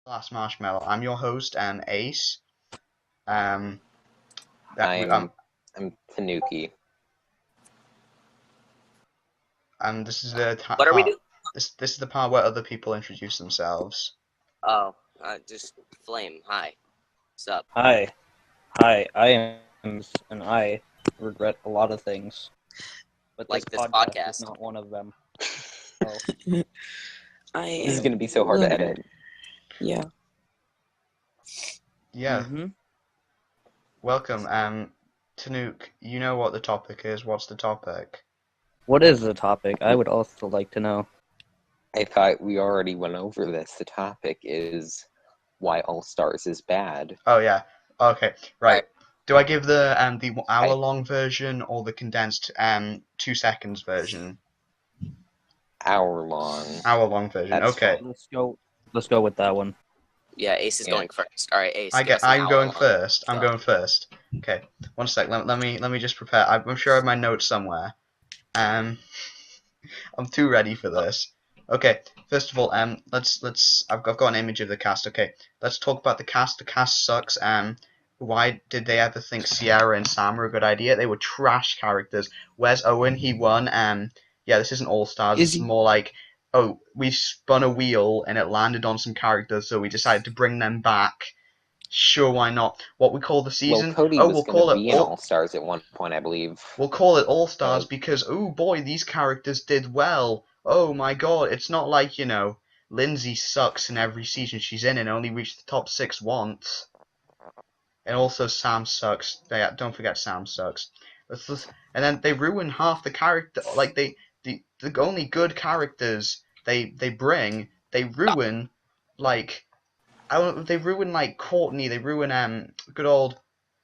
Last Marshmallow. I'm your host, Ace. Um, I'm Tanuki. this is the What are we part. doing? This is the part where other people introduce themselves. Oh, just Flame. Hi. What's up? Hi, I am, and I regret a lot of things, but Like this this podcast podcast. is not one of them. Oh, This is gonna be so hard to edit. Yeah. Yeah. mhm. Welcome. Tanuk, you know what the topic is. What's the topic? What is the topic? I would also like to know. I thought we already went over this. The topic is why All Stars is bad. Oh yeah. Okay. Right. Right. Do I give the hour-long version or the condensed 2 seconds version? Hour-long. Hour-long version. That's Okay. fine. Let's go with that one. Yeah, Ace is Yeah. going first. All right, Ace. I'm going first. I'm So- going first. Okay. 1 sec. Let me just prepare. I'm sure I have my notes somewhere. I'm too ready for this. Okay. First of all, let's. I've got an image of the cast. Okay. Let's talk about the cast. The cast sucks. Why did they ever think Sierra and Sam were a good idea? They were trash characters. Where's Owen? He won. Yeah, this isn't All Stars. It's more like, oh, we spun a wheel and it landed on some characters, so we decided to bring them back. Sure, why not? What we call the season? Well, Cody Oh, was we'll going call to it be in All Stars at one point, I believe. We'll call it All Stars because, oh boy, these characters did well. Oh my god, it's not like, Lindsay sucks in every season she's in and only reached the top 6 once. And also Sam sucks. Don't forget Sam sucks. And then they ruin half the character. Like, the only good characters they bring, they ruin, like, they ruin, like, Courtney, they ruin, good old...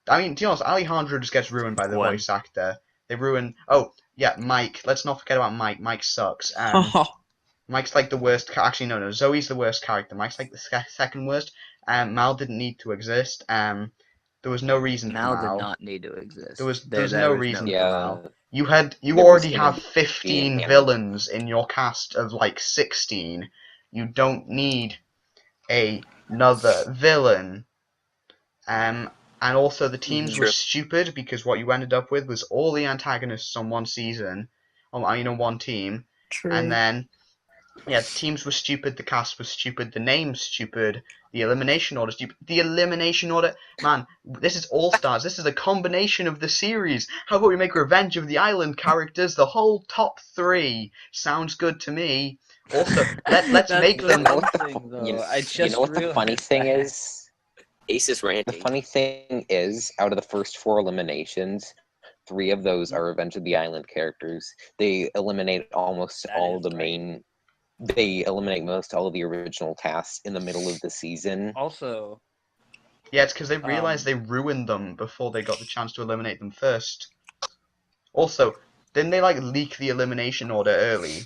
I mean, to be honest, Alejandro just gets ruined by the Gwen. voice actor. They ruin... Oh, yeah, Mike. Let's not forget about Mike. Mike sucks. Mike's like the worst... Actually, no. Zoe's the worst character. Mike's like the second worst. Mal didn't need to exist. There was no reason for Mal Mal. did not need to exist. There was no reason for Yeah. Mal. You There already was have gonna be 15 an villains in your cast of like 16. You don't need another villain. And also the teams were stupid because what you ended up with was all the antagonists on one season, on one team. True. And then, yeah, the teams were stupid, the cast was stupid, the name's stupid, the elimination order stupid. The elimination order, man, this is All Stars. This is a combination of the series. How about we make Revenge of the Island characters the whole top 3? Sounds good to me. Also, let's make them. You know what the funny thing is? Ace is ranting. The funny thing is, out of the first 4 eliminations, 3 of those are Revenge of the Island characters. They eliminate almost all of the main... They eliminate most all of the original cast in the middle of the season. Also, Yeah, it's because they realized they ruined them before they got the chance to eliminate them first. Also, didn't they like leak the elimination order early?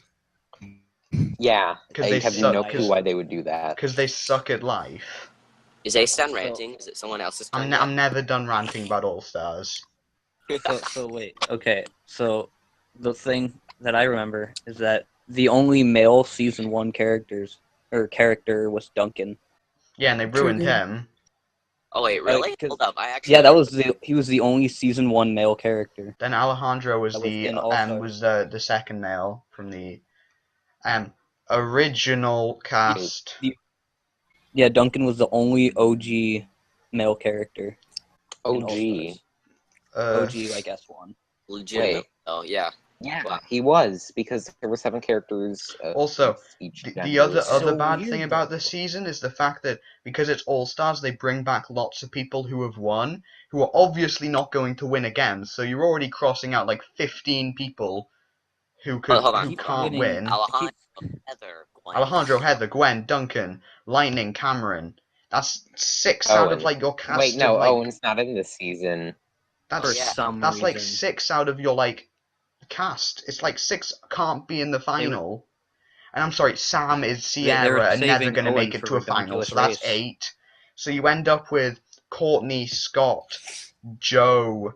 Yeah, I they have suck, no clue why they would do that. Because they suck at life. Is Ace done ranting? Is it someone else's turn? I'm never done ranting about All Stars. so wait. Okay, so the thing that I remember is that the only male season 1 character was Duncan. Yeah, and they ruined him. Oh wait, really? 'cause- Hold up, I actually. Yeah, he was the only season 1 male character. Then Alejandro was That was in All Stars. the second male from the original cast. Yeah, Duncan was the only OG male character. in All OG. Stars. OG like S1. Legitimate. Wait. Oh yeah. Yeah, Wow. he was, because there were 7 characters. Also, each The gender. other so bad weird, thing about this season is the fact that because it's All Stars, they bring back lots of people who have won, who are obviously not going to win again. So you're already crossing out like 15 people who Hold on. can't win. Alejandro, Heather, Gwen. Alejandro, Heather, Gwen, Duncan, Lightning, Cameron. That's 6 out of Owen. like your cast. Wait, no, of, like, Owen's not in this season. That's For some that's like reason. 6 out of your like cast. It's like 6 can't be in the final. And I'm sorry, Sam is Sierra and never saving going to Owen make it for to a final, ridiculous so that's race. 8. So you end up with Courtney, Scott, Joe,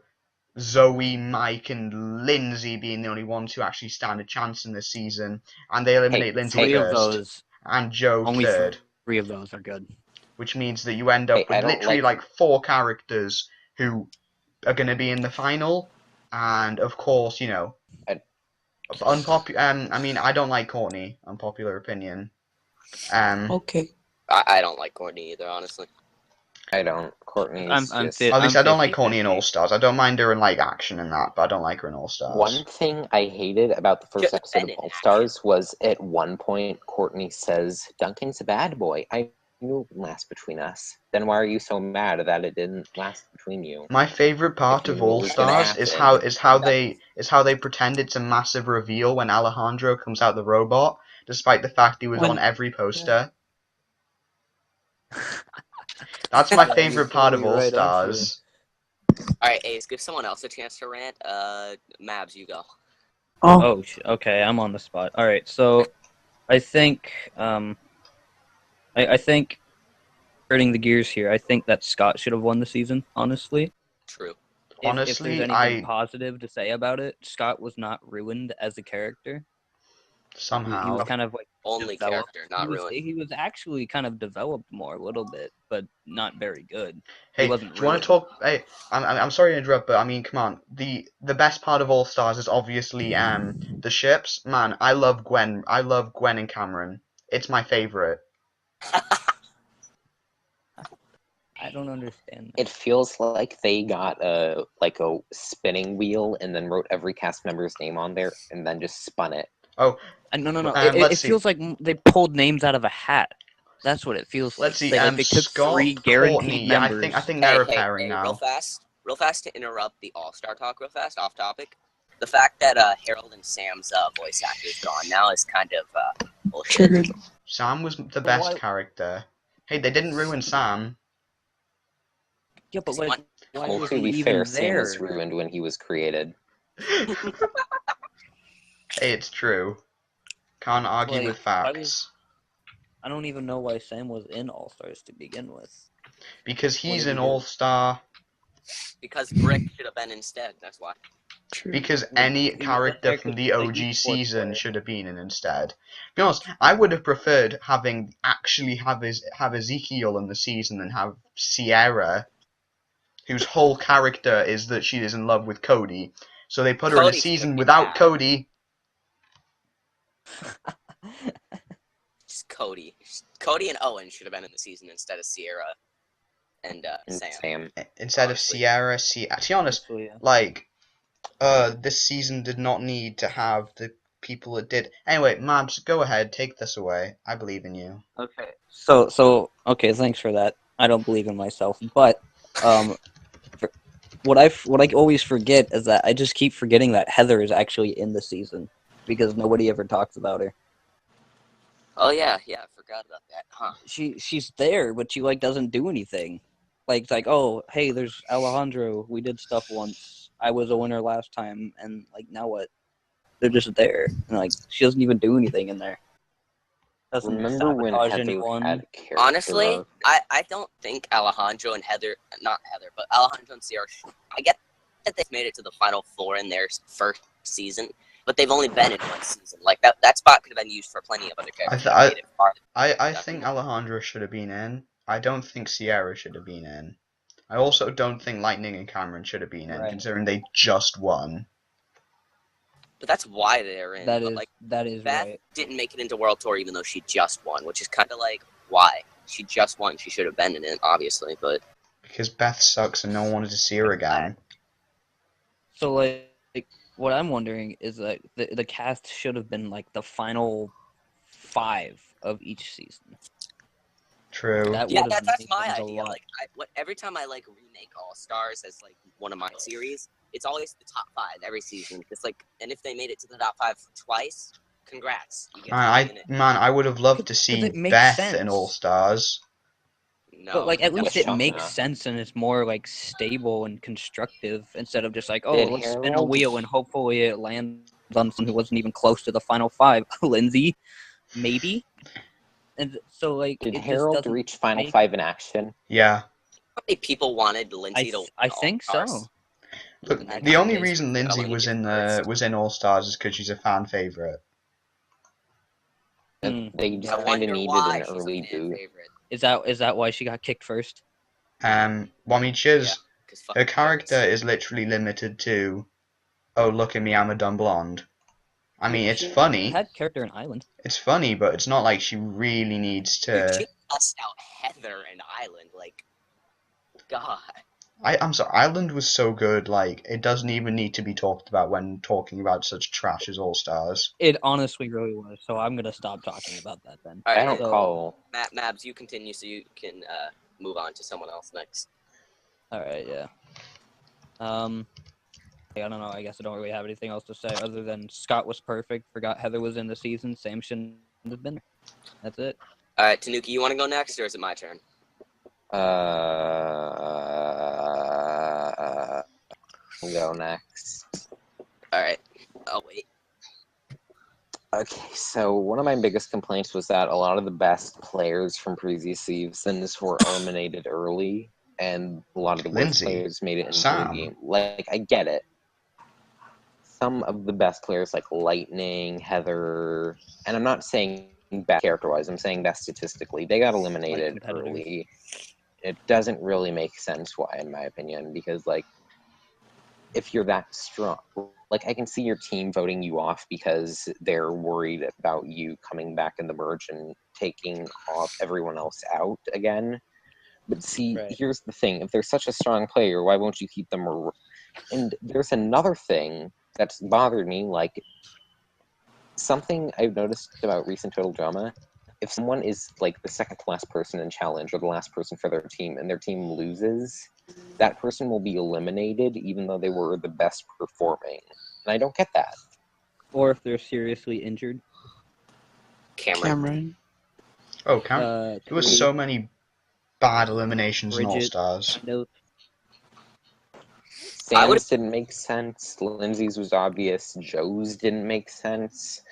Zoe, Mike, and Lindsay being the only ones who actually stand a chance in this season. And they eliminate Lindsay Three of first. those, And Joe only third. 3 of those are good. which means that you end up Hey, I with don't literally like- like 4 characters who are going to be in the final, and of course, you know, unpopular. I mean, I don't like Courtney. Unpopular opinion. Okay. I don't like Courtney either, honestly. I don't. Courtney's I'm just... fit. At least I'm I don't like Courtney in 50-50. All Stars. I don't mind her in like action and that, but I don't like her in All Stars. One thing I hated about the first Just episode of been in All action. Stars was at one point Courtney says, Duncan's a bad boy. I knew it would last between us. Then why are you so mad that it didn't last between you? My favorite part If of you knew it All was gonna Stars is happen. how they pretend it's a massive reveal when Alejandro comes out the robot, despite the fact he was When- on every poster. That's my Yeah, favorite you're part of totally All right, aren't you? Stars. Alright, Ace, give someone else a chance to rant. Mabs, you go. Oh, Okay, I'm on the spot. All right, so I think I think turning the gears here. I think that Scott should have won the season. Honestly, True. if Honestly, there's anything positive to say about it, Scott was not ruined as a character. He somehow. was kind of like Only developed. character, not ruined. He was actually kind of developed more a little bit, but not very good. Hey, do wasn't you want to ruined. talk? Hey, I'm sorry to interrupt, but I mean, come on. The best part of All Stars is obviously the ships. Man, I love Gwen. I love Gwen and Cameron. It's my favorite. I don't understand. It feels like they got a spinning wheel and then wrote every cast member's name on there and then just spun it. Oh, No. let's It see. feels like they pulled names out of a hat. That's what it feels like. Let's see. They took Scott, 3 guaranteed Courtney. Yeah, members. I think they're a pairing Real now. fast to interrupt the All-Star talk real fast, off topic. The fact that Harold and Sam's voice actor is gone now is kind of bullshit. triggered. Sam was the best why- character. Hey, they didn't ruin Sam. Yeah, but like, why Well, was to he be even fair, Sam there? was ruined when he was created. Hey, it's true. Can't argue Like, with why facts. I don't even know why Sam was in All Stars to begin with. Because What he's did he an do? All-Star. Because Brick should have been instead, that's why. True. Because Like, any he was character there from 'cause the he's a OG esports season player. should have been in instead. To be honest, I would have preferred actually have Ezekiel in the season than have Sierra, whose whole character is that she is in love with Cody. So they put her in a Cody season should be without bad. Cody. Just Cody. Cody and Owen should have been in the season instead of Sierra and And Sam. Instead Honestly. of Sierra. To be honest, So, yeah. like, this season did not need to have the people it did. Anyway, Mabs, go ahead, take this away. I believe in you. Okay. So okay, thanks for that. I don't believe in myself, but what I always forget is that I just keep forgetting that Heather is actually in the season because nobody ever talks about her. Oh yeah, I forgot about that, huh? She's there, but she like doesn't do anything. Like it's like, oh hey, there's Alejandro. We did stuff once. I was a winner last time, and like now what? They're just there, and like she doesn't even do anything in there. Doesn't remember when sabotage Heather anyone. had character Honestly, arc? I don't think Alejandro and not Heather, but Alejandro and Sierra, I get that they've made it to the final 4 in their first season, but they've only been in 1 season. Like, that spot could have been used for plenty of other characters. I- Made it farther. I think Alejandro should have been in. I don't think Sierra should have been in. I also don't think Lightning and Cameron should have been in, Right. considering they just won. But that's why they're in. That but, is like, that is Beth right. didn't make it into World Tour even though she just won, which is kind of like, why? She just won. She should have been in it, obviously, but... Because Beth sucks and no one wanted to see her again. So like what I'm wondering is that the cast should have been like the final 5 of each season. True. That Yeah, would have that's made my things a idea. lot. Like, every time I like remake All Stars as like one of my series, it's always the top 5 every season. Because like, and if they made it to the top 5 twice, congrats. You get to be in it. I would have loved to see it makes Beth sense. in All Stars. No, But like at that least was it makes Shauna. sense and it's more like stable and constructive instead of just like, oh, Did let's spin a Harold- wheel and hopefully it lands on someone who wasn't even close to the final 5. Lindsay, maybe. And so like Did it just Harold doesn't reach Final make- 5 in action? Yeah. how many people wanted Lindsay to win I All think Stars? so. Look, And the only is reason Lindsay going was to in get first. was in All Stars is because she's a fan favorite. They just I kind of wonder needed why an she's a early fan boot. favorite. Is that why she got kicked first? Well, I mean, Yeah, 'cause fuck her character pirates. is literally limited to, oh, look at me, I'm a dumb blonde. I mean, it's She funny. had character in Island. It's funny, but it's not like she really needs Dude, to. she cussed out Heather and Island, like, God. I'm sorry, Ireland was so good, like, it doesn't even need to be talked about when talking about such trash as All Stars. It honestly really was. So I'm gonna stop talking about that then. All I right, don't call. Mabs, you continue so you can move on to someone else next. All right, yeah. I don't know. I guess I don't really have anything else to say other than Scott was perfect. Forgot Heather was in the season. Sam shouldn't have been there. That's it. All right, Tanuki, you want to go next, or is it my turn? I'll go next. All right. Oh wait. Okay, so one of my biggest complaints was that a lot of the best players from previous seasons were eliminated early, and a lot of the worst Lindsay, players made it into Sam. the game. Like, I get it. Some of the best players, like Lightning, Heather, and I'm not saying best character-wise, I'm saying best statistically, they got eliminated early. It doesn't really make sense why, in my opinion, because, like, if you're that strong, like, I can see your team voting you off because they're worried about you coming back in the merge and taking off everyone else out again. But see, here's the thing. If they're such a strong player, why won't you keep them? And there's another thing that's bothered me, like, something I've noticed about recent Total Drama. If someone is, like, the second to last person in challenge or the last person for their team and their team loses, that person will be eliminated even though they were the best performing. And I don't get that. Or if they're seriously injured. Cameron. Oh, Cameron. There were so many bad eliminations in All Stars. Sam's didn't make sense. Lindsay's was obvious. Joe's didn't make sense.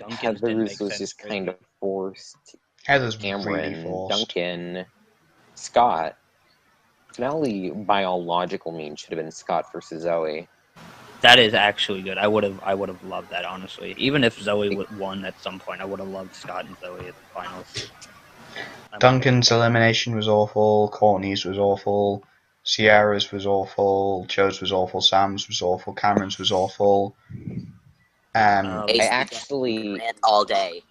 Heather's was just kind of forced. Heather's Cameron, really forced. Duncan, Scott. Finale, by all logical means, should have been Scott versus Zoe. That is actually good. I would have loved that, honestly. Even if Zoe won at some point, I would have loved Scott and Zoe at the finals. Duncan's elimination was awful. Courtney's was awful. Sierra's was awful. Joe's was awful. Sam's was awful. Cameron's was awful. I actually Rant all day.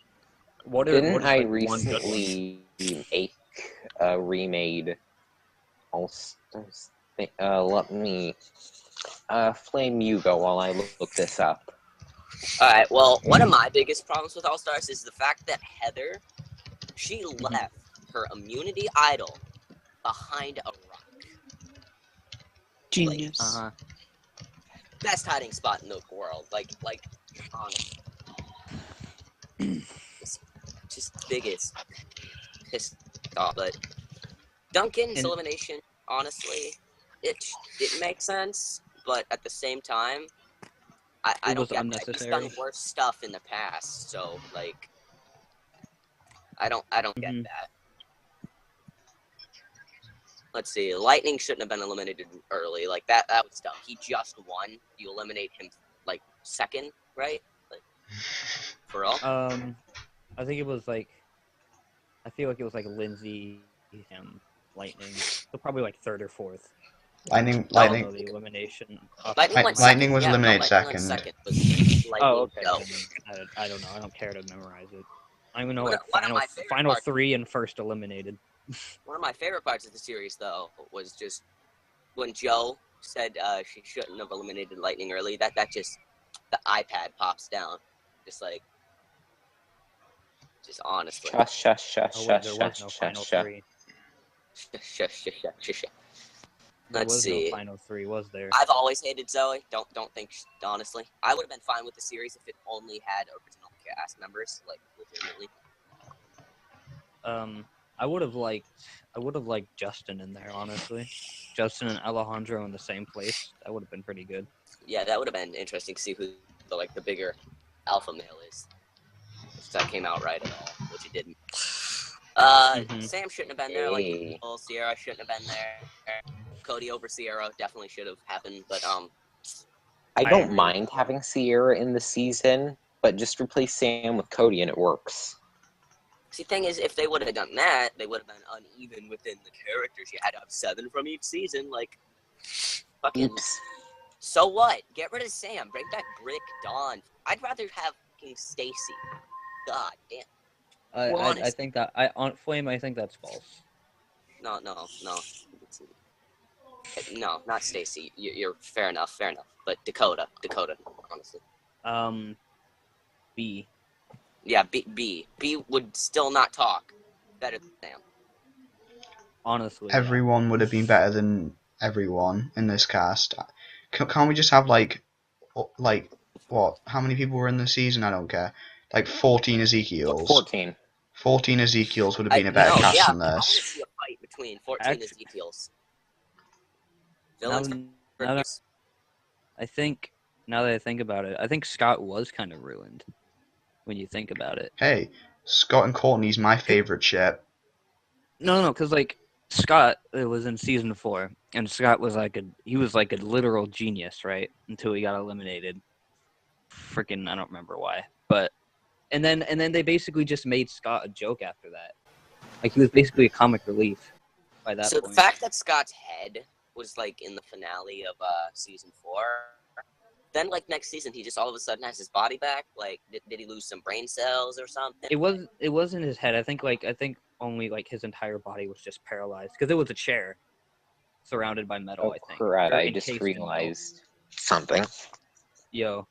Didn't I recently make a remade All Stars? Let me flame you go while I look this up. Alright, well, one of my biggest problems with All Stars is the fact that Heather, she left her immunity idol behind a rock. Genius. Like, best hiding spot in the world. Like, honestly. Just biggest pissed off. But Duncan's elimination, honestly, it makes sense, but at the same time, I don't get that. He's done worse stuff in the past, so like I don't get that. Let's see, Lightning shouldn't have been eliminated early. Like that was dumb. He just won. You eliminate him like second, right? Like, for real? I think it was like I feel like it was like Lindsay, him, Lightning. So probably like third or fourth. Lightning. The elimination. Lightning was eliminated second. Oh, okay. I don't know. I don't care to memorize it. I don't even know like final three and first eliminated. One of my favorite parts of the series, though, was just when Joe said she shouldn't have eliminated Lightning early. That just the iPad pops down, just honestly. Shush. There was no final three. Let's see. No final three, was there? I've always hated Zoe. Don't think honestly. I would have been fine with the series if it only had original cast members, like legitimately. I would have liked Justin in there, honestly. Justin and Alejandro in the same place. That would have been pretty good. Yeah, that would have been interesting to see who the bigger alpha male is. If that came out right at all, which it didn't. Sam shouldn't have been there. Like Sierra shouldn't have been there. Cody over Sierra definitely should have happened, but I don't mind having Sierra in the season, but just replace Sam with Cody and it works. See, thing is, if they would have done that, they would have been uneven within the characters. You had to have 7 from each season. Like, fucking. Oops. So what? Get rid of Sam. Bring back Brick, Dawn. I'd rather have fucking Stacy. God damn. I think that on Flame. I think that's false. No. No, not Stacy. You're fair enough. But Dakota, honestly. B. Yeah, B would still not talk. Better than Sam. Honestly, Everyone would have been better than everyone in this cast. Can't we just have like what? How many people were in the season? I don't care. Like 14 Ezekiels. 14. 14 Ezekiels would have been a better cast than I want to this. see a fight between 14 Ezekiels. Villains I think now that I think about it, I think Scott was kind of ruined when you think about it. Hey, Scott and Courtney's my favorite ship. No, because like Scott was in season 4, and Scott was like a literal genius, right? Until he got eliminated. Freaking, I don't remember why, but and then they basically just made Scott a joke after that. Like he was basically a comic relief by that point. So the fact that Scott's head was like in the finale of season 4, then like next season he just all of a sudden has his body back. Like did he lose some brain cells or something? It wasn't his head. I think only like his entire body was just paralyzed because it was a chair surrounded by metal. Oh, I think. crud! Or I encased just in metal. realized something. Yo.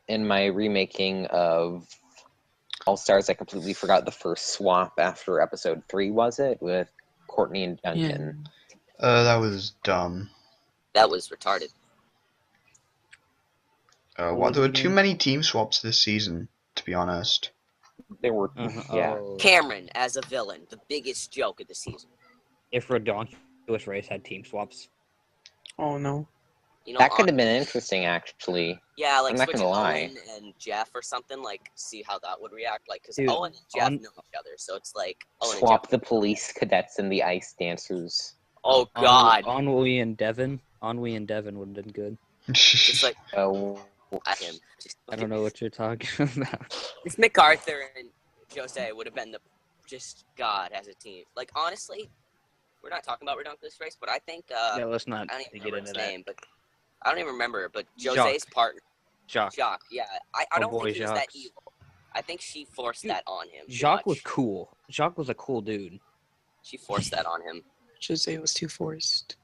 In my remaking of All Stars, I completely forgot the first swap after episode 3. Was it with Courtney and Duncan? Yeah. That was dumb. That was retarded. There were too many team swaps this season, to be honest. There were, yeah. Oh. Cameron as a villain, the biggest joke of the season. If Redonkulous Race had team swaps. Oh no. You know, That could have been interesting, actually. Yeah, like I'm not switch gonna lie. Owen and Jeff or something. Like, see how that would react. Like, because Dude, Owen and Jeff know each other, so it's like Owen Swap and the Jeff. police cadets and the ice dancers. Oh God! Ennui and Devin would have been good. Just like Oh, him. I don't know what you're talking about. If MacArthur and Jose would have been just God as a team. Like honestly, we're not talking about Redonkulous Race, but I think Yeah, let's not I don't even get remember into his that. name, but I don't even remember. But Jose's partner, Jacques. Yeah, I don't think he was that Jacques. evil. I think she forced that on him. Jacques was cool. Jacques was a cool dude. She forced that on him. Jose was too forced.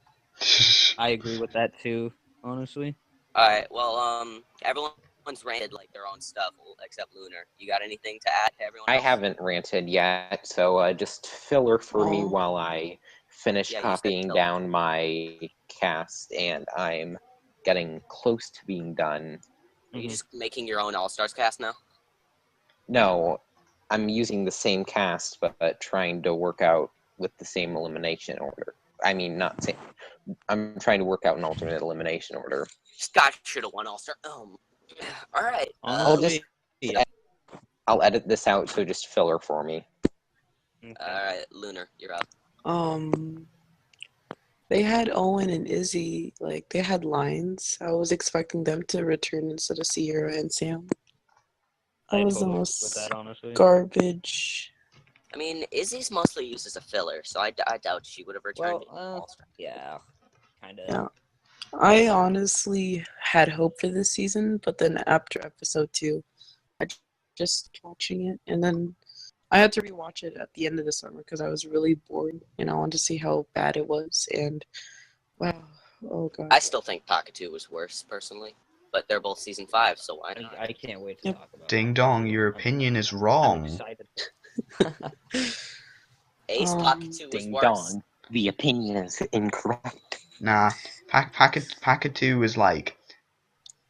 I agree with that too, honestly. All right. Well, everyone's ranted like their own stuff except Lunar. You got anything to add to everyone I else? haven't ranted yet, so just filler for me Oh. while I finish Yeah, you said copying filler. down my cast, and I'm getting close to being done. Are you just making your own All Stars cast now? No, I'm using the same cast, but trying to work out with the same elimination order. I mean, not same. I'm trying to work out an alternate elimination order. Scott should have won All Star. All right. I'll edit this out, so just filler for me. Okay. All right, Lunar, you're up. They had Owen and Izzy, like they had lines. I was expecting them to return instead of Sierra and Sam. That was the most garbage. I mean, Izzy's mostly used as a filler, so I doubt she would have returned in All-Star. Yeah, kind of. Yeah. I honestly had hope for this season, but then after episode 2, I just kept watching it, and then I had to rewatch it at the end of the summer because I was really bored, and I wanted to see how bad it was, and wow, oh god. I still think Pocket 2 was worse, personally, but they're both season 5, so why not? I can't wait to talk about it. Ding dong, your opinion is wrong. I'm excited. Ace Pocket 2 was Ding worse. dong, the opinion is incorrect. Nah, Packet 2 is like...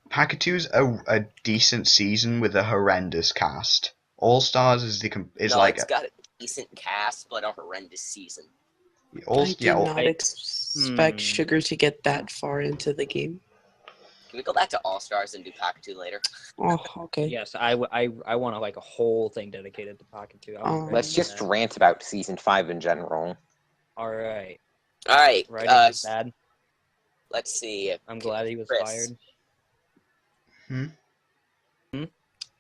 Packet 2's a decent season with a horrendous cast. All Stars is It's got a decent cast, but a horrendous season. I did not expect Sugar to get that far into the game. Can we go back to All Stars and do Pocket 2 later? Oh, okay. Yes, I want a whole thing dedicated to Pocket 2. Let's just rant about season 5 in general. All right. Writing is bad. Let's see. I'm glad he was fired.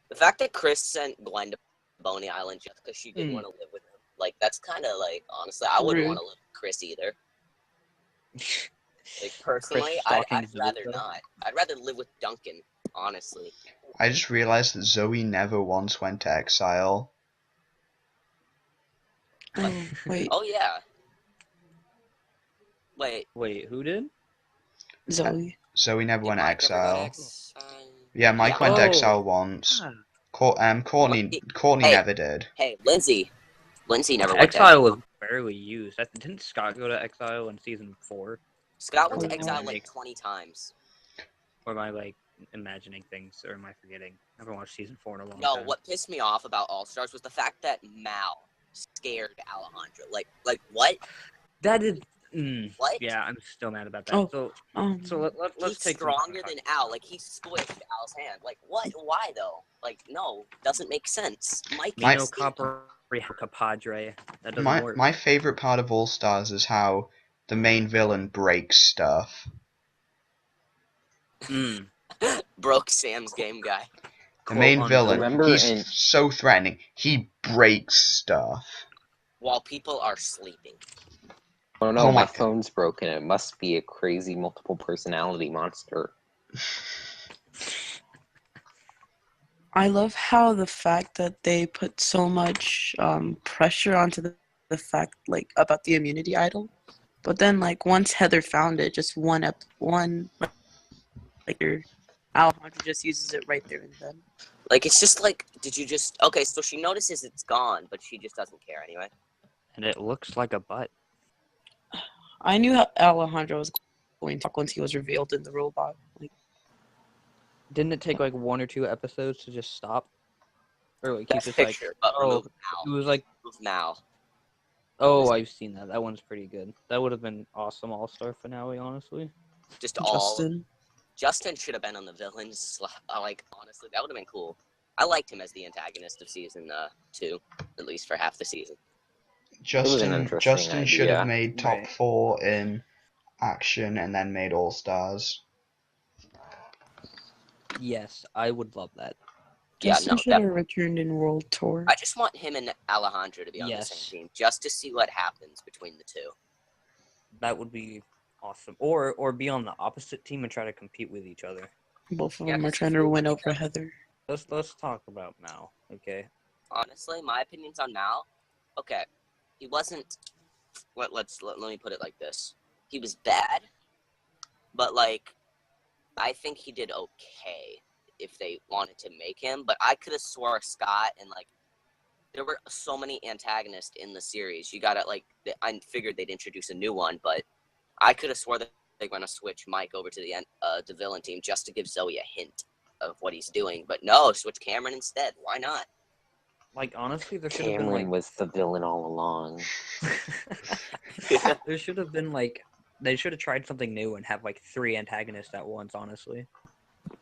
The fact that Chris sent Gwen to Boney Island just because she didn't want to live with him, like, that's kind of like, honestly, I wouldn't want to live with Chris either. Like, personally, I'd rather not. I'd rather live with Duncan, honestly. I just realized that Zoe never once went to exile. Oh, wait. Oh, yeah. Wait, who did? Zoe. Zoe never went to Mike ever go to exile. Yeah, Mike Yeah. went to Oh. exile once. Ah. Courtney Hey. never did. Hey, Lindsay never went to Exile was barely used. Didn't Scott go to exile in season 4? Scott went Oh, to exile wow. like 20 times. Or am I like imagining things, or am I forgetting? I haven't watched season 4 in a long No, time. what pissed me off about All Stars was the fact that Mal scared Alejandro. Like what? That is. What? Yeah, I'm still mad about that. Oh, So let's He's take stronger than Al. Like he squished Al's hand. Like what? Why though? Like no, doesn't make sense. Mike. Mino Compadre. That doesn't work. My favorite part of All Stars is how the main villain breaks stuff. Broke Sam's game guy. The main villain, Remember he's so threatening. He breaks stuff. While people are sleeping. Oh no, Oh my my phone's broken. It must be a crazy multiple personality monster. I love how the fact that they put so much pressure onto the fact like about the immunity idol, but then like once Heather found it, just one Alejandro just uses it right there and then. Like it's just like, did you just okay? So she notices it's gone, but she just doesn't care anyway. And it looks like a butt. I knew how Alejandro was going to talk once he was revealed in the robot. Like, didn't it take like 1 or 2 episodes to just stop? Or like he's Best just picture, like, but oh, remove he Mal. was like, Remove Mal. oh, I've seen that. That one's pretty good. That would have been awesome all-star finale, honestly. Just all. Justin should have been on the villains. Like honestly, that would have been cool. I liked him as the antagonist of season 2, at least for half the season. Justin should have made top Right. 4 in action and then made All Stars. Yes, I would love that. Justin Yeah, no, should have returned in World Tour. I just want him and Alejandro to be on the same team, just to see what happens between the two. That would be awesome. Or be on the opposite team and try to compete with each other. Both of Yeah, them are 'cause trying if to we win look over at Heather. Let's talk about Mal, okay? Honestly, my opinions on Mal. Okay, he wasn't. Let me put it like this: he was bad, but like, I think he did okay if they wanted to make him. But I could have swore Scott and like, there were so many antagonists in the series. You gotta like, I figured they'd introduce a new one, but I could have swore that they're gonna switch Mike over to the villain team just to give Zoe a hint of what he's doing. But no, switch Cameron instead. Why not? Like honestly, there should have been Cameron like was the villain all along. there should have been like they should have tried something new and have like 3 antagonists at once. Honestly,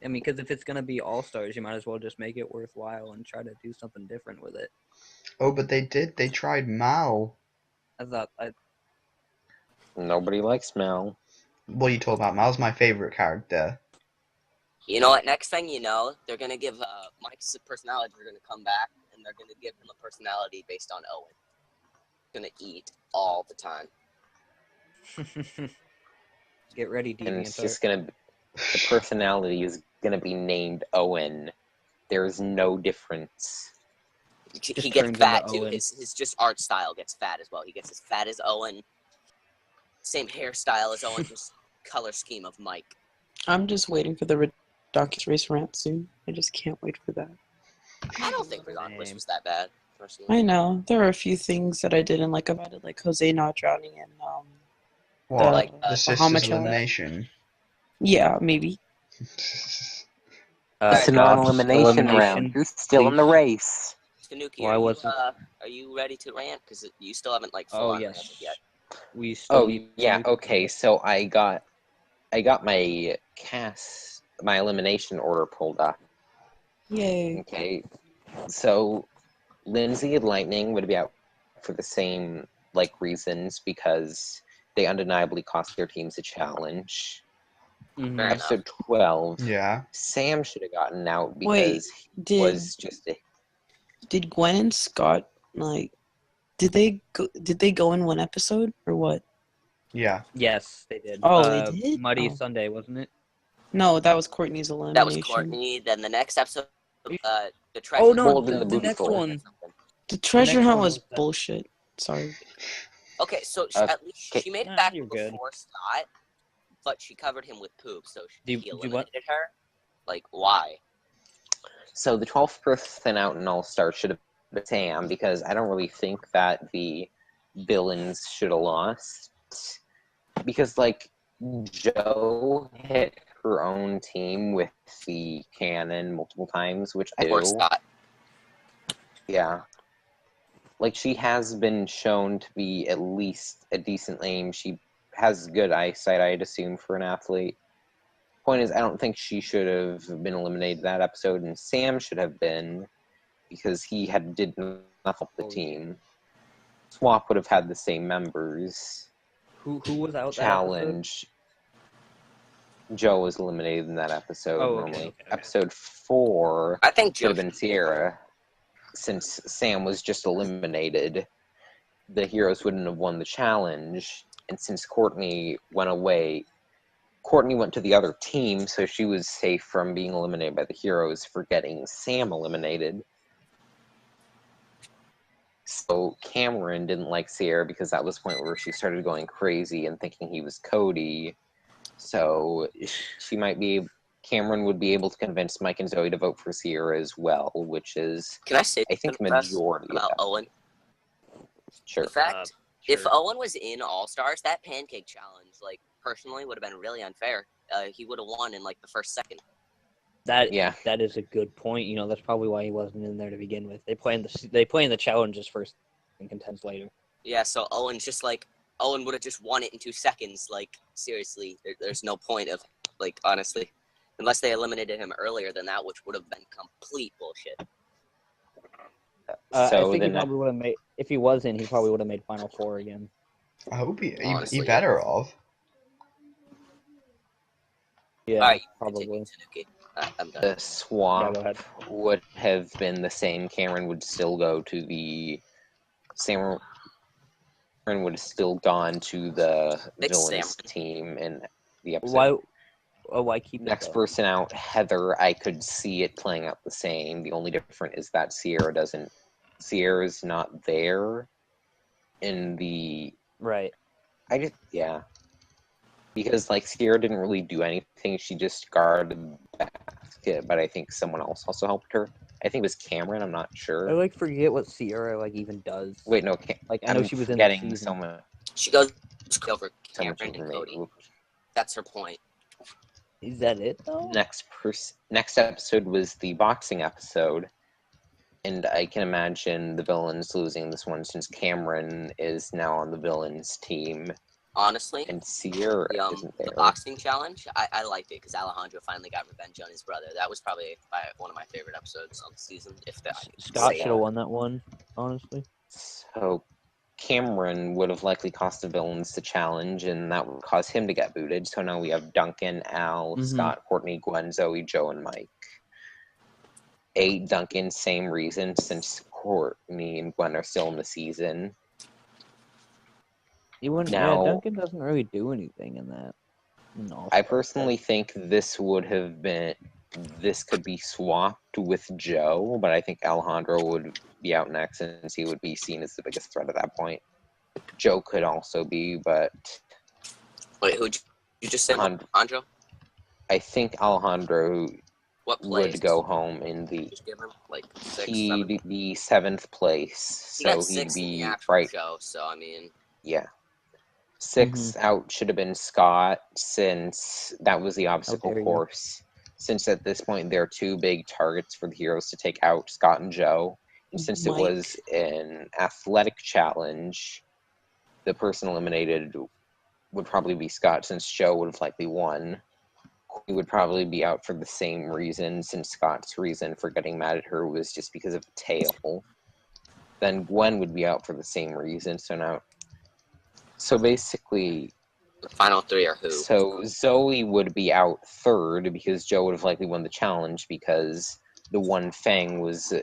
I mean, because if it's gonna be all stars, you might as well just make it worthwhile and try to do something different with it. Oh, but they did. They tried Mal. Nobody likes Mel. What are you talking about? Mal's my favorite character. You know what? Next thing you know, they're gonna give Mike's personality. They're gonna come back and they're gonna give him a personality based on Owen. Gonna eat all the time. Get ready, And Deviant. it's just gonna... The personality is gonna be named Owen. There's no difference. He gets fat too. Owen. His just art style gets fat as well. He gets as fat as Owen. Same hairstyle as Owen. Just color scheme of Mike. I'm just waiting for the Redonkulous Race rant soon. I just can't wait for that. I don't think Redonkulous was that bad. Personally. I know. There are a few things that I didn't like about it, like Jose not drowning and What? like, the Bahamas sisters elimination? Yeah, maybe. It's a non-elimination round. You're still in the race. Tanuki, Why wasn't- are you ready to rant? Because you still haven't like full Oh on yes. ranted yet. We still need yeah, Tanuki. okay, so I got my my elimination order pulled up. Yay. Okay, so Lindsay and Lightning would be out for the same reasons because they undeniably cost their teams a challenge. Mhm. Fair Episode 12. Yeah. Sam should have gotten out Wait, because he was just a did Gwen and Scott like did they go in one episode or what? Yeah. Yes, they did. Oh, they did? Muddy Oh. Sunday, wasn't it? No, that was Courtney's elimination. That was Courtney. Then the next episode, the treasure. Oh, no, Bold in hunt the was booty next hole. one. The treasure next hunt one was was that. bullshit. Sorry. Okay, so at least Okay. she made it Nah, back you're before good. Scott, but she covered him with poop, so Do he you what? eliminated her. Like, why? So the 12th person out in All-Star should have been Sam, because I don't really think that the villains should have lost. Because, like, Joe hit her own team with the cannon multiple times, which I Or do. Scott. Yeah. Like, she has been shown to be at least a decent aim. She has good eyesight, I'd assume, for an athlete. Point is, I don't think she should have been eliminated that episode, and Sam should have been, because he did nothing with the team. Swap would have had the same members. Who was out Challenge. Joe was eliminated in that episode Oh, okay, normally. okay. Episode 4 I think should Joe have been Sierra. Since Sam was just eliminated, the heroes wouldn't have won the challenge. And since Courtney went away, Courtney went to the other team, so she was safe from being eliminated by the heroes for getting Sam eliminated. So Cameron didn't like Sierra because that was the point where she started going crazy and thinking he was Cody. So Cameron would be able to convince Mike and Zoe to vote for Sierra as well, which is, Can I say I think, something fast majority about of that. Owen? Sure. The fact, Sure. if Owen was in All Stars, that pancake challenge, like, personally, would have been really unfair. He would have won in, like, the first second. That is a good point. You know, that's probably why he wasn't in there to begin with. They play in the challenges first and contends later. Yeah, so Owen would have just won it in 2 seconds. Like, seriously, there's no point of, like, honestly, unless they eliminated him earlier than that, which would have been complete bullshit. I So think he then, probably would have made. If he was in, he probably would have made Final Four again. I hope he Honestly, better off. Yeah, All right, probably. continue, Tanuki. I'm done. the Yeah, swap go ahead. would have been the same. Cameron would still go to the Cameron would have still gone to the It's villains Cameron. team in the episode. Why keep Next it? person out, Heather, I could see it playing out the same. The only difference is that Sierra's not there in the, Right. because, like, Sierra didn't really do anything. She just guarded the basket, but I think someone else also helped her. I think it was Cameron, I'm not I sure. forget what Sierra even does. Wait, no, Like I know I'm she was in the forgetting season. someone. She goes over So much Cameron and Cody. information. That's her point. Is that it though? Next episode was the boxing episode, and I can imagine the villains losing this one since Cameron is now on the villains team Honestly, and Sierra isn't the there. boxing challenge, I liked it because Alejandro finally got revenge on his brother. That was probably one of my favorite episodes of the season. If that, I can Scott say should have won that one, honestly. So Cameron would have likely cost the villains the challenge, and that would cause him to get booted. So now we have Duncan, Al, Mhm. Scott, Courtney, Gwen, Zoe, Joe, and Mike. Duncan, same reason, since Courtney and Gwen are still in the season. Duncan doesn't really do anything in that. No. I personally think this could be swapped with Joe, but I think Alejandro would be out next since he would be seen as the biggest threat at that point. Joe could also be, but Wait, who'd you just say? Alejandro? I think Alejandro What place? would go home in the. Just give him like 6, 7. He'd be 7th place, He got so he'd 6 in the be actual right. show. So I mean, Yeah. 6th out should have been Scott, since that was the obstacle dare you. course. Since at this point there are 2 big targets for the heroes to take out, Scott and Joe. And since it Mike. was an athletic challenge, the person eliminated would probably be Scott, since Joe would have likely won. He would probably be out for the same reason, since Scott's reason for getting mad at her was just because of the tail. Then Gwen would be out for the same reason, so basically, The final three are who? So Zoe would be out third because Joe would have likely won the challenge because the one Fang was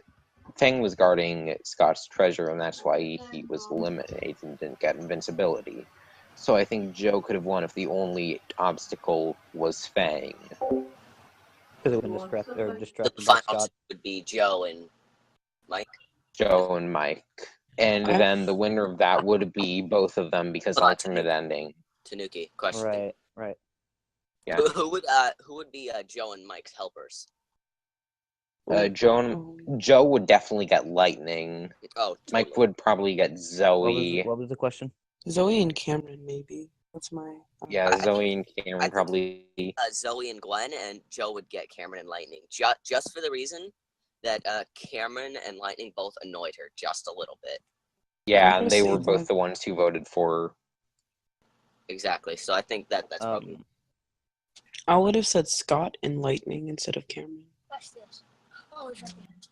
guarding Scott's treasure, and that's why he was eliminated and didn't get invincibility. So I think Joe could have won if the only obstacle was Fang. Because it would have been The distracted by final Scott. two would be Joe and Mike. Joe and Mike. And then the winner of that would be both of them because Hold on, alternate ending. Tanuki, question. Right. Yeah. Who would be Joe and Mike's helpers? Joe would definitely get lightning. Oh, totally. Mike would probably get Zoe. What was the question? Zoe and Cameron, maybe. That's my. Yeah, Zoe and Cameron I probably. Zoe and Gwen, and Joe would get Cameron and Lightning. Just for the reason that Cameron and Lightning both annoyed her just a little bit. Yeah, and they were both the ones who voted for her. Exactly. So I think that's probably. I would have said Scott and Lightning instead of Cameron.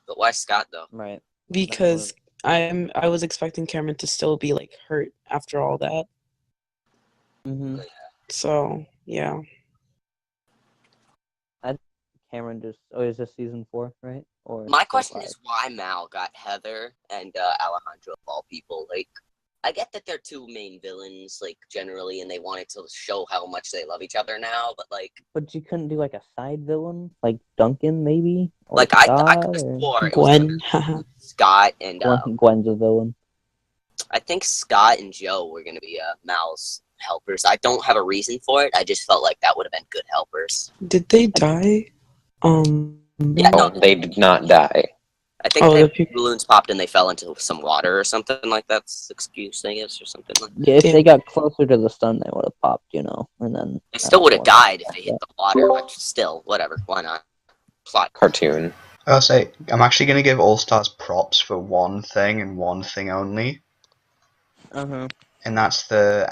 But why Scott though? Right. Because I was expecting Cameron to still be like hurt after all that. Mm-hmm. So yeah. Cameron just. Oh, is this season 4, right? Or My question is why Mal got Heather and Alejandro of all people. Like, I get that they're two main villains, like generally, and they wanted to show how much they love each other now. But like, But you couldn't do like a side villain, like Duncan, maybe. Or like I Scott, could have or... swore it was Gwen. Scott and Gwen's a villain. I think Scott and Joe were gonna be Mal's helpers. I don't have a reason for it. I just felt like that would have been good helpers. Did they die? Yeah, No, they did not die. I think balloons popped and they fell into some water or something like that's the excuse, I guess, or something like that. Yeah, if they got closer to the sun, they would have popped, and then... They still would have died if they hit the water, but still, whatever, why not? Plot. Cartoon. I'll say, I'm actually going to give All Stars props for one thing and one thing only. Uh-huh. And that's the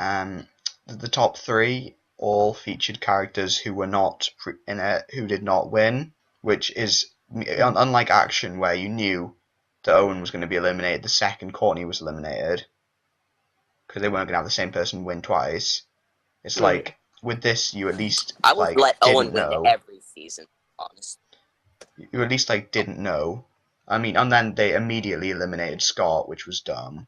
top 3 all featured characters who were not in it, who did not win, which is unlike Action, where you knew that Owen was going to be eliminated the second Courtney was eliminated, because they weren't going to have the same person win twice. It's like with this, you at least I would let Owen know. win every season, honestly. You at least didn't know. I mean, and then they immediately eliminated Scott, which was dumb.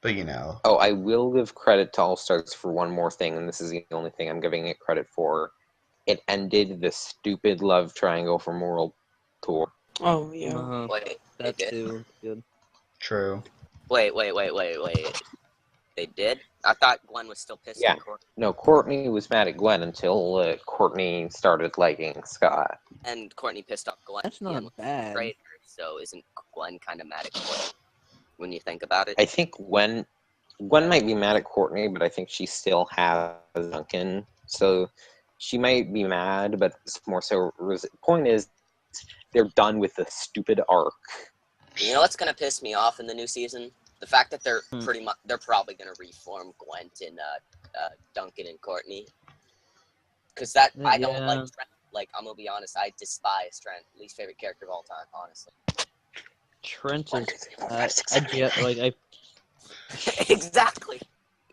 But you know. Oh, I will give credit to All Stars for one more thing, and this is the only thing I'm giving it credit for. It ended the stupid love triangle from World Tour. Oh yeah. Uh-huh. Wait, That they did? too. Good. True. Wait. They did? I thought Gwen was still pissed at Courtney. No, Courtney was mad at Gwen until Courtney started liking Scott. And Courtney pissed off Gwen. That's not bad. Traitor, so isn't Gwen kind of mad at Courtney when you think about it? I think Gwen might be mad at Courtney, but I think she still has Duncan. So she might be mad, but it's more so... Point is, they're done with the stupid arc. You know what's gonna piss me off in the new season? The fact that they're they're probably gonna reform Gwent and Duncan and Courtney. Because I don't like Trent. Like, I'm gonna be honest, I despise Trent. Least favorite character of all time, honestly. Trent is Exactly.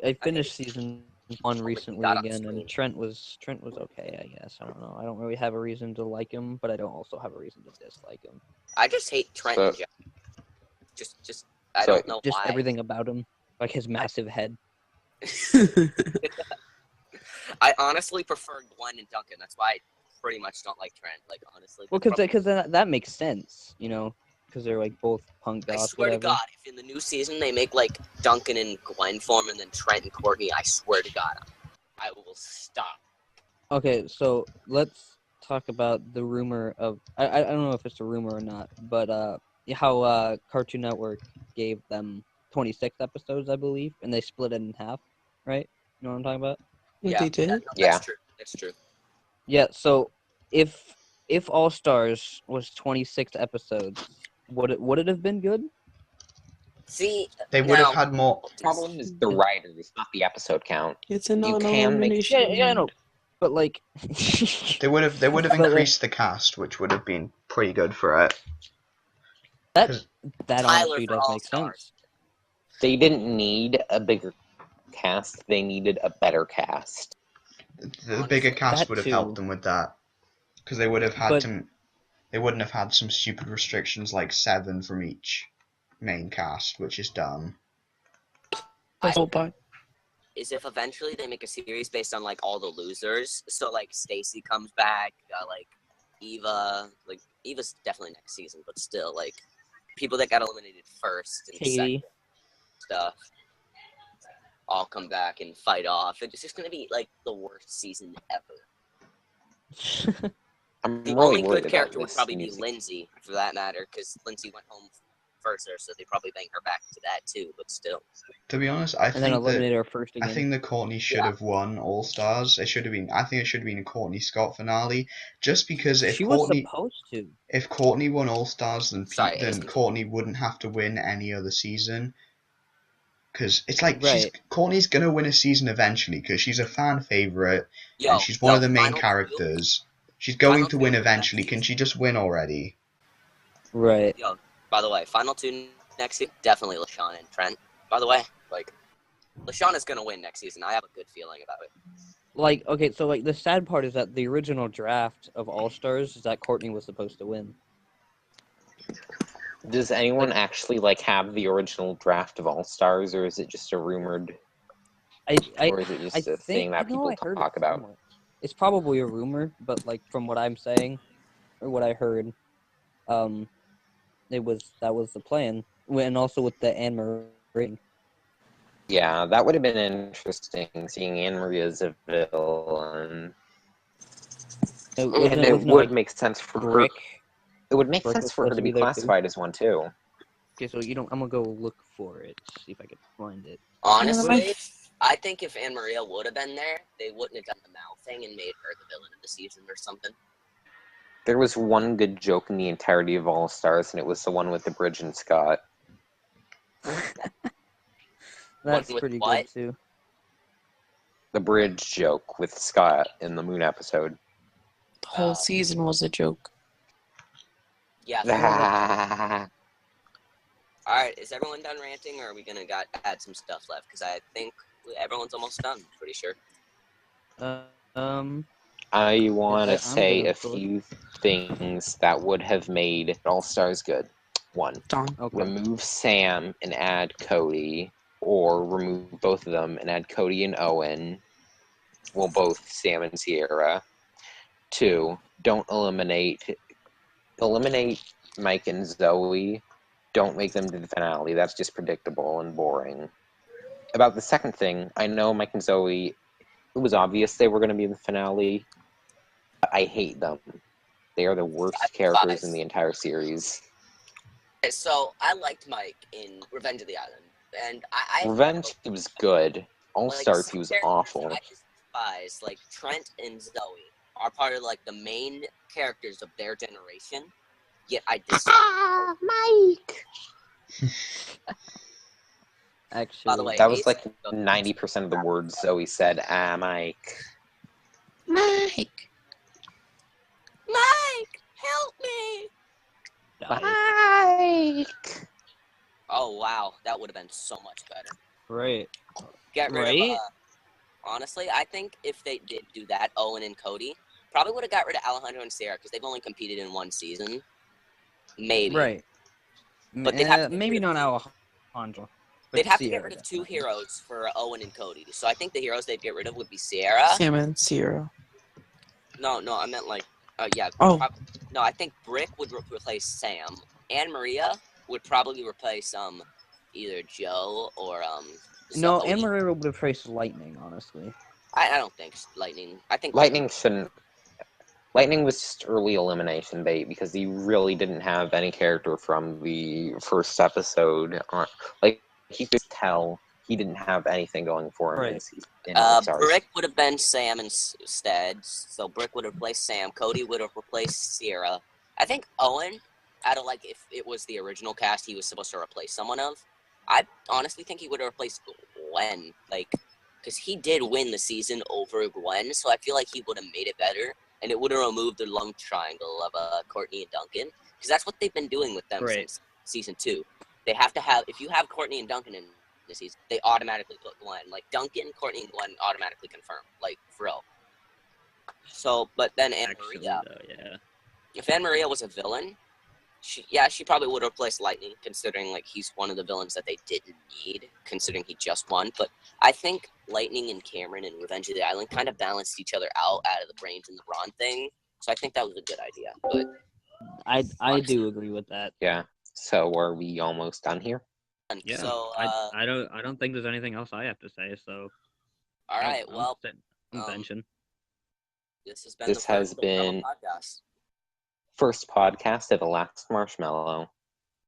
I finished season 1 recently again, and Trent was okay, I guess. I don't know. I don't really have a reason to like him, but I don't also have a reason to dislike him. I just hate Trent. Just I don't know just why. Everything about him, like his massive head. I honestly prefer Gwen and Duncan. That's why I pretty much don't like Trent. Like, honestly. Well, because that makes sense, because they're like both punk goths. I swear to God, if in the new season they make like Duncan and Gwen form and then Trent and Courtney, I swear to God, I will stop. Okay, so let's talk about the rumor of I don't know if it's a rumor or not, but how Cartoon Network gave them 26 episodes, I believe, and they split it in half, right? You know what I'm talking about? Yeah, they did. That's true. That's true. Yeah. So if All Stars was 26 episodes, would it have been good? See, they would have had more. The problem is the writers, not the episode count. It's a non-elimination. Yeah, I know. But like, they would have increased the cast, which would have been pretty good for it. That honestly does make sense. They didn't need a bigger cast. They needed a better cast. The bigger cast That would have helped too. them with that, because they would have had But to. They wouldn't have had some stupid restrictions like 7 from each main cast, which is dumb. But Is if eventually they make a series based on like all the losers. So like Stacy comes back, like Eva. Like Eva's definitely next season, but still like people that got eliminated first and second Katie. stuff all come back and fight off. It's just gonna be like the worst season ever. I'm The really only worried good about character would this probably be music. Lindsay, for that matter, because Lindsay went home first, so they probably bring her back to that too. But still, To be honest, I and then think that eliminate her first I again. think that Courtney should have won All Stars. It should have been. I think it should have been a Courtney Scott finale, just because She was supposed to. if Courtney won All Stars, then Sorry, then Ace. Courtney wouldn't have to win any other season. Because it's like Right. Courtney's gonna win a season eventually, because she's a fan favorite and Yo, she's one of the main final characters. She's going Final to win two eventually. next Can she just win already? Right. Yo, by the way, final two next season, definitely LaShawn and Trent. By the way, like, LaShawn is gonna win next season. I have a good feeling about it. Like, okay, so like the sad part is that the original draft of All Stars is that Courtney was supposed to win. Does anyone actually like have the original draft of All Stars, or is it just a rumored, or is it I just a think, thing that people I heard talk it about? somewhere. It's probably a rumor, but like from what I'm saying or what I heard, that was the plan, and also with the Anne Marie. Yeah, that would have been interesting, seeing Anne Marie as a villain. And it would make sense for Brick. her. It would make Brick sense was for her supposed to to be be there, too. classified as one too. Okay, so I'm gonna go look for it, see if I can find it. Honestly, I think if Anne Maria would have been there, they wouldn't have done the Mal thing and made her the villain of the season or something. There was one good joke in the entirety of All Stars, and it was the one with the Bridge and Scott. That's with pretty what? good too. The bridge joke with Scott in the Moon episode. the whole season was a joke. Yeah. Alright, is everyone done ranting, or are we gonna add some stuff left? Because I think everyone's almost done, pretty sure. I want to I'm say good, a few things that would have made All Stars good. One, Done. Okay. remove Sam and add Cody, or remove both of them and add Cody and Owen. Well, both Sam and Sierra. Two, don't eliminate Mike and Zoe. Don't make them to the finale. That's just predictable and boring. About the second thing, I know Mike and Zoe, it was obvious they were going to be in the finale. But I hate them. They are the worst characters in the entire series. So, I liked Mike in Revenge of the Island. And Revenge, he was good. All Stars, he was awful. I despise, like, Trent and Zoe are part of, like, the main characters of their generation. Yet I despise Mike! Actually, by the way, that was like 90% of the words Zoe said. Mike. Mike! Mike! Help me! Mike! Oh, wow. That would have been so much better. Right. Get rid of, honestly, I think if they did do that, Owen and Cody probably would have got rid of Alejandro and Sarah because they've only competed in one season. Maybe. Right. But they'd have to maybe not Alejandro. They'd have to get rid of two heroes for Owen and Cody. So I think the heroes they'd get rid of would be Sierra. Sam and Sierra. No, I meant like, yeah. Oh. No, I think Brick would replace Sam. Anne Maria would probably replace either Joe or No, Zoe. Anne Maria would replace Lightning, honestly. I don't think Lightning. I think Lightning shouldn't. Lightning was just early elimination bait because he really didn't have any character from the first episode. Like, he could tell he didn't have anything going for him in All Stars. Brick would have been Sam instead, so Brick would have replaced Sam. Cody would have replaced Sierra. I think Owen, out of like if it was the original cast, he was supposed to replace someone of. I honestly think he would have replaced Gwen, like, because he did win the season over Gwen, so I feel like he would have made it better, and it would have removed the love triangle of Courtney and Duncan, because that's what they've been doing with them since season 2. They have to have, if you have Courtney and Duncan in the season, they automatically put Gwen. Like, Duncan, Courtney, and Gwen automatically confirm. Like, for real. So, but then Anne Actually, Maria. though, yeah. If Anne Maria was a villain, she probably would have replaced Lightning, considering like he's one of the villains that they didn't need, considering he just won. But I think Lightning and Cameron and Revenge of the Island kind of balanced each other out of the brains and the Ron thing. So I think that was a good idea. But I do agree with that. Yeah. So are we almost done here? Yeah. so I don't think there's anything else I have to say. So. all right, well, Invention. this has been This the has first been podcast. First podcast of the last Marshmallow.